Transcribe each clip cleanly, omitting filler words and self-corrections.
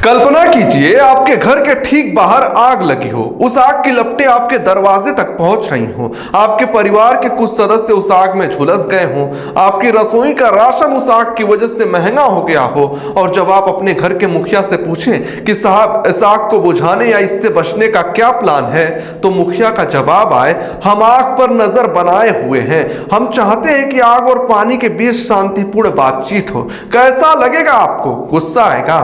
कल्पना कीजिए आपके घर के ठीक बाहर आग लगी हो, उस आग की लपटें आपके दरवाजे तक पहुंच रही हो, आपके परिवार के कुछ सदस्य उस आग में झुलस गए हों, आपकी रसोई का राशन उस आग की वजह से महंगा हो गया हो, और जब आप अपने घर के मुखिया से पूछें कि साहब इस आग को बुझाने या इससे बचने का क्या प्लान है, तो मुखिया का जवाब आए, हम आग पर नजर बनाए हुए हैं, हम चाहते हैं कि आग और पानी के बीच शांतिपूर्ण बातचीत हो। कैसा लगेगा आपको? गुस्सा आएगा,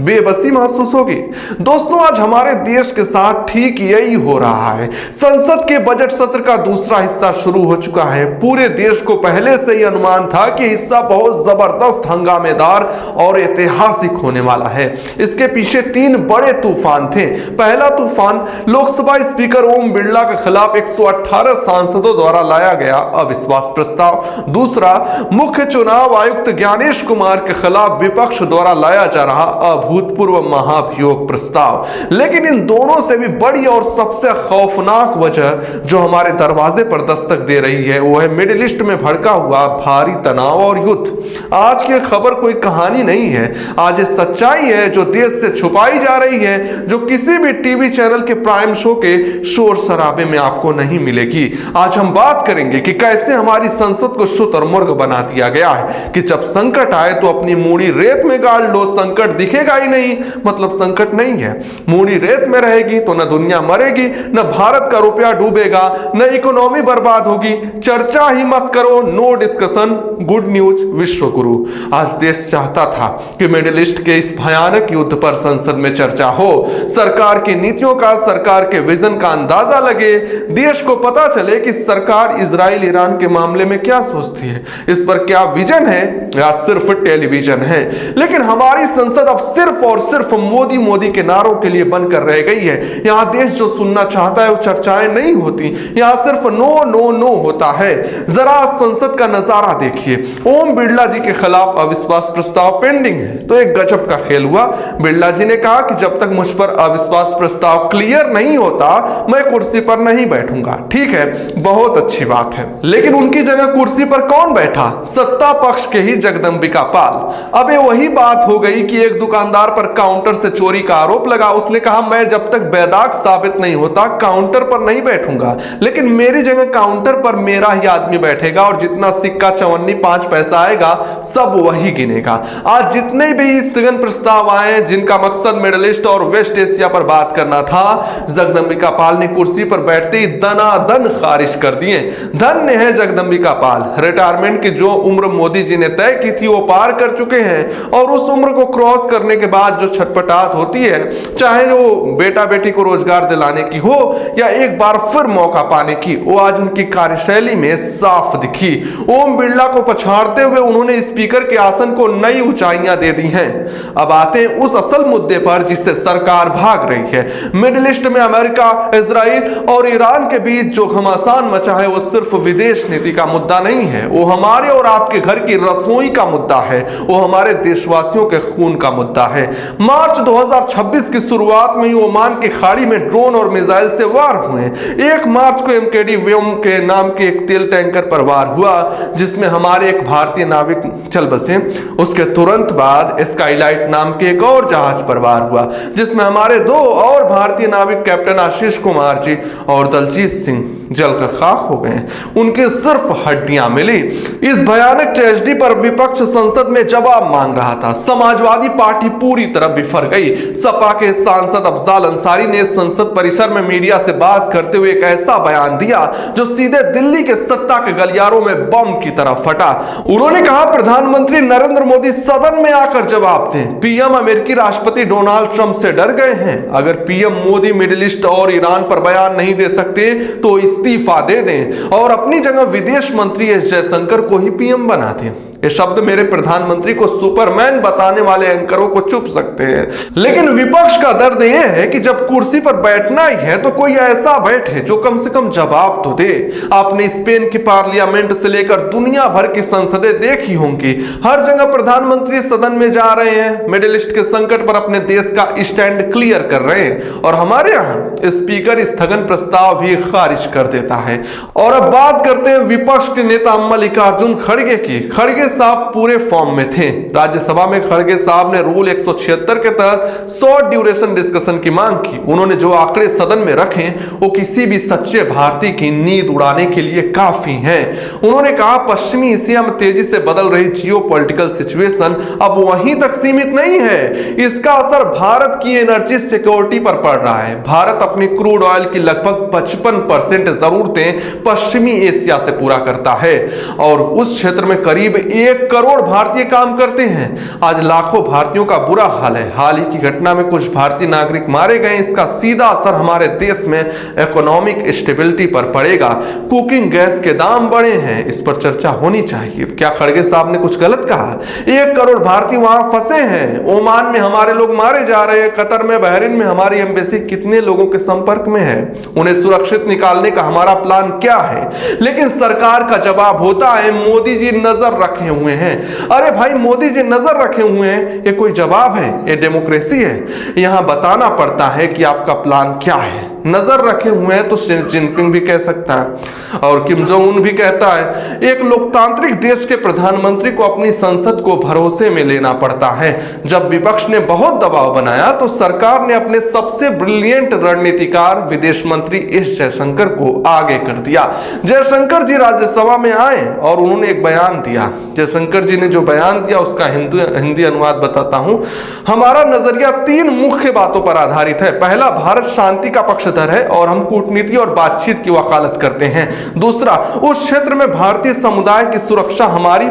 बेबसी महसूस होगी। दोस्तों, आज हमारे देश के साथ ठीक यही हो रहा है। संसद के बजट सत्र का दूसरा हिस्सा शुरू हो चुका है। पूरे देश को पहले से ही अनुमान था कि हिस्सा बहुत जबरदस्त, हंगामेदार और ऐतिहासिक होने वाला है। इसके पीछे तीन बड़े तूफान थे। पहला तूफान लोकसभा स्पीकर ओम बिरला के खिलाफ 118 सांसदों द्वारा लाया गया अविश्वास प्रस्ताव। दूसरा, मुख्य चुनाव आयुक्त ज्ञानेश कुमार के खिलाफ विपक्ष द्वारा लाया जा रहा अभूतपूर्व महाभियोग प्रस्ताव। लेकिन इन दोनों से भी बड़ी और सबसे खौफनाक वजह जो हमारे दरवाजे पर दस्तक दे रही है, वो है मिडिल ईस्ट में भड़का हुआ भारी तनाव और युद्ध। आज की खबर कोई कहानी नहीं है, आज ये सच्चाई है जो देश से छुपाई जा रही है, जो किसी भी टीवी चैनल के प्राइम शो के शोर शराबे में आपको नहीं मिलेगी। आज हम बात करेंगे कि कैसे हमारी संसद को शुतुरमुर्ग बना दिया गया है कि जब संकट आए तो अपनी मूड़ी रेत में गाड़ लो, संकट दिखेगा ही नहीं मतलब संकट नहीं है। मूड़ी रेत में रहेगी तो न दुनिया मरेगी, न भारत का रुपया डूबेगा, न इकोनॉमी बर्बाद होगी। चर्चा ही मत करो, नो डिस्कशन, गुड न्यूज विश्व गुरु। आज देश चाहता था कि मिडिल ईस्ट के इस भयानक युद्ध पर संसद में चर्चा हो, सरकार की नीतियों का, सरकार के विजन का अंदाजा लगे, देश को पता चले कि सरकार इजराइल ईरान के मामले में क्या सोचती है, इस पर क्या विजन है या सिर्फ टेलीविजन है। लेकिन हमारी संसद अब सिर्फ और सिर्फ मोदी मोदी के नारों के लिए बनकर रह गई है। यहां देश जो सुनना चाहता है वो चर्चाएं नहीं होती, यहां सिर्फ नो नो नो होता है। जरा संसद का नजारा देखिए। ओम बिरला जी के खिलाफ अविश्वास प्रस्ताव पेंडिंग है, तो एक गजब का खेल हुआ। बिरला जी ने कहा कि जब तक मुझ पर अविश्वास प्रस्ताव क्लियर नहीं होता मैं कुर्सी पर नहीं बैठूंगा। ठीक है, बहुत अच्छी बात है, लेकिन उनकी जगह कुर्सी पर कौन बैठा? सत्ता पक्ष के ही जगदंबिका पाल। अब ये वही बात हो गई कि एक दुकानदार पर काउंटर से चोरी का आरोप लगा, उसने कहा मैं जब तक बेदाग साबित नहीं होता काउंटर पर नहीं बैठूंगा, लेकिन मेरी जगह काउंटर पर मेरा ही आदमी बैठेगा और जितना सिक्का चवन्नी 5 पैसा आएगा सब वही गिनेगा। आज जितने भी स्थगन प्रस्ताव आए जिनका मकसद मिडिल ईस्ट और वेस्ट एशिया पर बात करना था, जगदंबिका पाल ने कुर्सी पर बैठते ही दनादन खारिज कर दिए। धन्य है जगदंबिका पाल, रिटायरमेंट की जो उम्र मोदी जी ने तय की थी वो पार कर चुके हैं, और उस उम्र को क्रॉस करने के बाद जो छटपटाहट होती है, चाहे वो बेटा बेटी को रोजगार दिलाने की हो या एक बार फिर मौका पाने की, वो आज उनकी कार्यशैली में साफ दिखी। ओम बिरला को पछाड़ते हुए उन्होंने स्पीकर के आसन को नई ऊंचाइयां दे दी हैं। अब आते हैं उस असल मुद्दे पर जिससे सरकार भाग रही है। मिडिल ईस्ट में अमेरिका, इजराइल और ईरान के बीच जो घमासान मचा है वो सिर्फ विदेश नीति का मुद्दा नहीं है, वो हमारे और आपके घर की रसोई का मुद्दा है, वो हमारे देशवासियों के खून का मुद्दा है। मार्च 2026 की शुरुआत में ही ओमान की खाड़ी में ड्रोन और मिसाइल से वार हुए। 1 मार्च को एमकेडी व्योम के नाम के एक तेल टैंकर पर वार हुआ जिसमें हमारे एक भारतीय नाविक चल बसे। उसके तुरंत बाद स्काईलाइट नाम के एक और जहाज पर वार हुआ जिसमें हमारे 2 और भारतीय नाविक कैप्टन आशीष कुमार जी और दलजीत सिंह जलकर खाक हो गए, उनके सिर्फ हड्डियां मिली। इस भयानक ट्रेजेडी पर विपक्ष संसद में जवाब मांग रहा था। समाजवादी पार्टी पूरी तरह बिफर गई। सपा के सांसद अफजाल अंसारी ने संसद परिसर में मीडिया से बात करते हुए एक ऐसा बयान दिया जो सीधे दिल्ली के सत्ता के गलियारों में बम की तरह फटा। उन्होंने कहा प्रधानमंत्री नरेंद्र मोदी सदन में आकर जवाब दें। पीएम अमेरिकी राष्ट्रपति डोनाल्ड ट्रंप से डर गए हैं। अगर पीएम मोदी मिडिल ईस्ट और ईरान पर बयान नहीं दे सकते तो इस्तीफा दे दें और अपनी जगह विदेश मंत्री एस जयशंकर को ही पीएम बना दें। ये शब्द मेरे प्रधानमंत्री को सुपरमैन बताने वाले एंकरों को चुप सकते हैं, लेकिन विपक्ष का दर्द यह है कि जब कुर्सी पर बैठना ही है तो कोई ऐसा बैठे जो कम से कम जवाब तो दे। आपने स्पेन की पार्लियामेंट से लेकर दुनिया भर की संसदें देखी होंगी, हर जगह प्रधानमंत्री सदन में जा रहे हैं, मिडिल ईस्ट के संकट पर अपने देश का स्टैंड क्लियर कर रहे हैं, और हमारे यहाँ स्पीकर स्थगन प्रस्ताव भी खारिज कर देता है। और अब बात करते हैं विपक्ष के नेता मल्लिकार्जुन खड़गे की। खड़गे खड़गे साहब पूरे फॉर्म में थे। राज्यसभा में खड़गे साहब ने रूल 176 के तहत शॉर्ट ड्यूरेशन डिस्कशन की मांग की। उन्होंने जो आंकड़े सदन में रखे वो किसी भी सच्चे भारतीय की नींद उड़ाने के लिए काफी हैं। उन्होंने कहा पश्चिमी एशिया में तेजी से बदल रही जियोपॉलिटिकल सिचुएशन अब वहीं तक सीमित नहीं है, इसका असर भारत की एनर्जी सिक्योरिटी पर पड़ रहा है। भारत अपनी क्रूड ऑयल की लगभग 55% जरूरतें पश्चिमी एशिया से पूरा करता है और उस क्षेत्र में करीब 1 करोड़ भारतीय काम करते हैं। आज लाखों भारतीयों का बुरा हाल है। हाल ही की घटना में कुछ भारतीय नागरिक मारे गए। इसका सीधा असर हमारे देश में इकोनॉमिक स्टेबिलिटी पर पड़ेगा। कुकिंग गैस के दाम बढ़े हैं, इस पर चर्चा होनी चाहिए। क्या खड़गे साहब ने कुछ गलत कहा? 1 करोड़ भारतीय वहां फंसे हैं। ओमान में हमारे लोग मारे जा रहे हैं। कतर में, बहरीन में हमारी एम्बेसी कितने लोगों के संपर्क में है? उन्हें सुरक्षित निकालने का हमारा प्लान क्या है? लेकिन सरकार का जवाब होता है मोदी जी नजर रखे हुए हैं। अरे भाई, मोदी जी नजर रखे हुए हैं, ये कोई जवाब है? ये डेमोक्रेसी है? यहां बताना पड़ता है कि आपका प्लान क्या है। नजर रखे हुए हैं तो शी जिनपिंग भी कह सकता है और किम जोंग उन भी कहता है। एक लोकतांत्रिक देश के प्रधानमंत्री को अपनी संसद को भरोसे में लेना पड़ता है। जब विपक्ष ने बहुत दबाव बनाया तो सरकार ने अपने सबसे ब्रिलियंट रणनीतिकार विदेश मंत्री एस जयशंकर को आगे कर दिया। जयशंकर जी राज्यसभा में आए और उन्होंने एक बयान दिया। जयशंकर जी ने जो बयान दिया उसका हिंदी अनुवाद बताता हूं। हमारा नजरिया 3 मुख्य बातों पर आधारित है। पहला, भारत शांति का पक्षधर है और हम कूटनीति और बातचीत की वकालत करते हैं। दूसरा, उस क्षेत्र में भारतीय समुदाय की सुरक्षा हमारी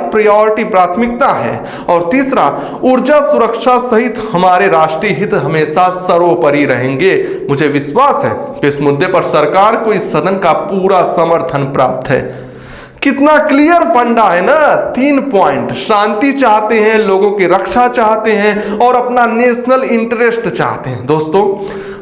प्राथमिकता है। और तीसरा, ऊर्जा सुरक्षा सहित हमारे राष्ट्रीय हित हमेशा सर्वोपरि रहेंगे। मुझे विश्वास है कि इस मुद्दे पर सरकार को इस सदन का पूरा समर्थन प्राप्त है। कितना क्लियर फंडा है ना। 3 पॉइंट, शांति चाहते हैं, लोगों की रक्षा चाहते हैं और अपना नेशनल इंटरेस्ट चाहते हैं। दोस्तों,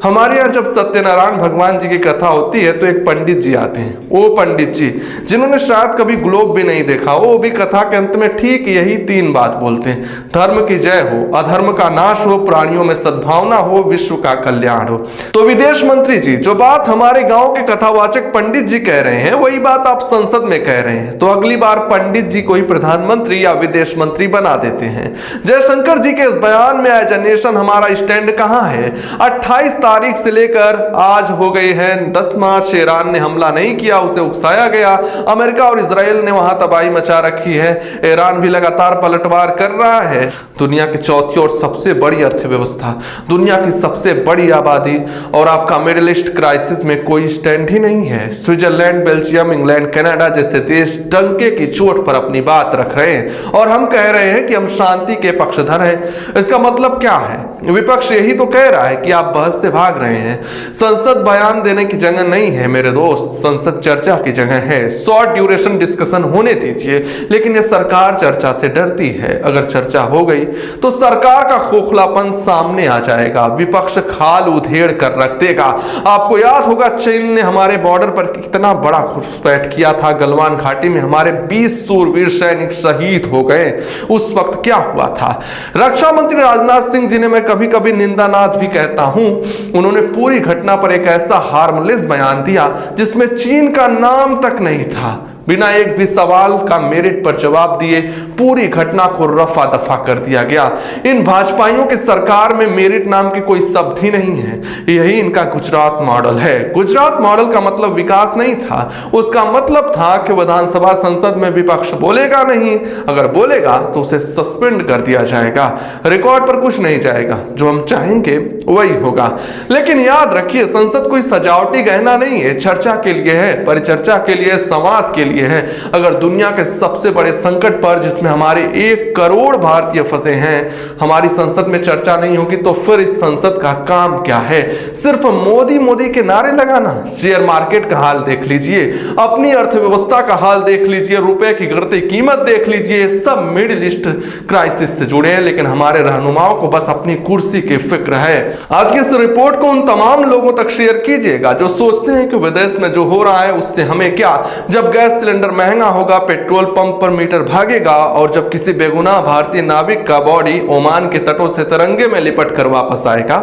हमारे यहाँ जब सत्यनारायण भगवान जी की कथा होती है तो एक पंडित जी आते हैं। वो पंडित जी जिन्होंने शायद कभी ग्लोब भी नहीं देखा, वो भी कथा के अंत में ठीक यही 3 बात बोलते हैं। धर्म की जय हो, अधर्म का नाश हो, प्राणियों में सद्भावना हो, विश्व का कल्याण हो। तो विदेश मंत्री जी जो बात हमारे गांव के कथावाचक पंडित जी कह रहे हैं वही बात आप संसद में कह रहे हैं। तो अगली बार पंडित जी को ही प्रधानमंत्री या विदेश मंत्री बना देते हैं। जयशंकर जी के इस बयान में एज ए नेशन हमारा स्टैंड कहां है? 28 तारीख से लेकर आज हो गए हैं 10 मार्च। ईरान ने हमला नहीं किया, उसे उकसाया गया। अमेरिका और इजराइल ने वहां तबाही मचा रखी है। ईरान भी लगातार पलटवार कर रहा है। दुनिया की चौथी और सबसे बड़ी अर्थव्यवस्था, दुनिया की सबसे बड़ी आबादी और आपका मिडिल ईस्ट क्राइसिस में कोई स्टैंड ही नहीं है। स्विट्जरलैंड, बेल्जियम, इंग्लैंड, कनाडा जैसे देश डंके की चोट पर अपनी बात रख रहे हैं और हम कह रहे हैं कि हम शांति के पक्षधर हैं। इसका मतलब क्या है? विपक्ष यही तो कह रहा है कि आप बहस से भाग रहे हैं। संसद बयान देने की जगह नहीं है मेरे दोस्त, संसद चर्चा की जगह है। शॉर्ट ड्यूरेशन डिस्कशन होने दीजिए, लेकिन ये सरकार चर्चा से डरती है। अगर चर्चा हो गई तो सरकार का खोखलापन सामने आ जाएगा। विपक्ष खाल उधेड़ कर रख देगा। आपको याद होगा चीन ने हमारे बॉर्डर पर कितना बड़ा घुसपैठ किया था। गलवान घाटी में हमारे 20 सूरवीर सैनिक शहीद हो गए। उस वक्त क्या हुआ था? रक्षा मंत्री राजनाथ सिंह जी ने, मैं कभी कभी निंदानाथ भी कहता हूं, उन्होंने पूरी घटना पर एक ऐसा हार्मलेस बयान दिया जिसमें चीन का नाम तक नहीं था। बिना एक भी सवाल का मेरिट पर जवाब दिए पूरी घटना को रफा दफा कर दिया गया। इन भाजपाइयों की सरकार में मेरिट नाम की कोई शब्द ही नहीं है। यही इनका गुजरात मॉडल है। गुजरात मॉडल का मतलब विकास नहीं था, उसका मतलब था कि विधानसभा संसद में विपक्ष बोलेगा नहीं, अगर बोलेगा तो उसे सस्पेंड कर दिया जाएगा, रिकॉर्ड पर कुछ नहीं जाएगा। जो हम चाहेंगे वही होगा। लेकिन याद रखिए, संसद कोई सजावटी गहना नहीं है, चर्चा के लिए है, परिचर्चा के लिए, संवाद के लिए है। अगर दुनिया के सबसे बड़े संकट पर, जिसमें हमारे 1 करोड़ भारतीय फंसे हैं, हमारी संसद में चर्चा नहीं होगी तो फिर इस संसद का काम क्या है? सिर्फ मोदी मोदी के नारे लगाना? शेयर मार्केट का हाल देख लीजिए, अपनी अर्थव्यवस्था का हाल देख लीजिए, रुपए की गिरती कीमत देख लीजिए। सब मिडिल ईस्ट क्राइसिस से जुड़े हैं, लेकिन हमारे रहनुमाओं को बस अपनी कुर्सी की फिक्र है। आज की इस रिपोर्ट को उन तमाम लोगों तक शेयर कीजिएगा जो सोचते हैं कि विदेश में जो हो रहा है उससे हमें क्या। जब गैस सिलेंडर महंगा होगा, पेट्रोल पंप पर मीटर भागेगा और जब किसी बेगुनाह भारतीय नाविक का बॉडी ओमान के तटों से तिरंगे में लिपट कर वापस आएगा,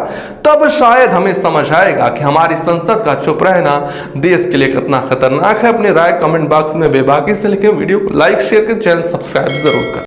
तब शायद हमें समझ आएगा कि हमारी संसद का चुप रहना देश के लिए कितना खतरनाक है। अपनी राय कमेंट बॉक्स में बेबाकी से लिखें। वीडियो को लाइक शेयर करें, चैनल सब्सक्राइब जरूर करें।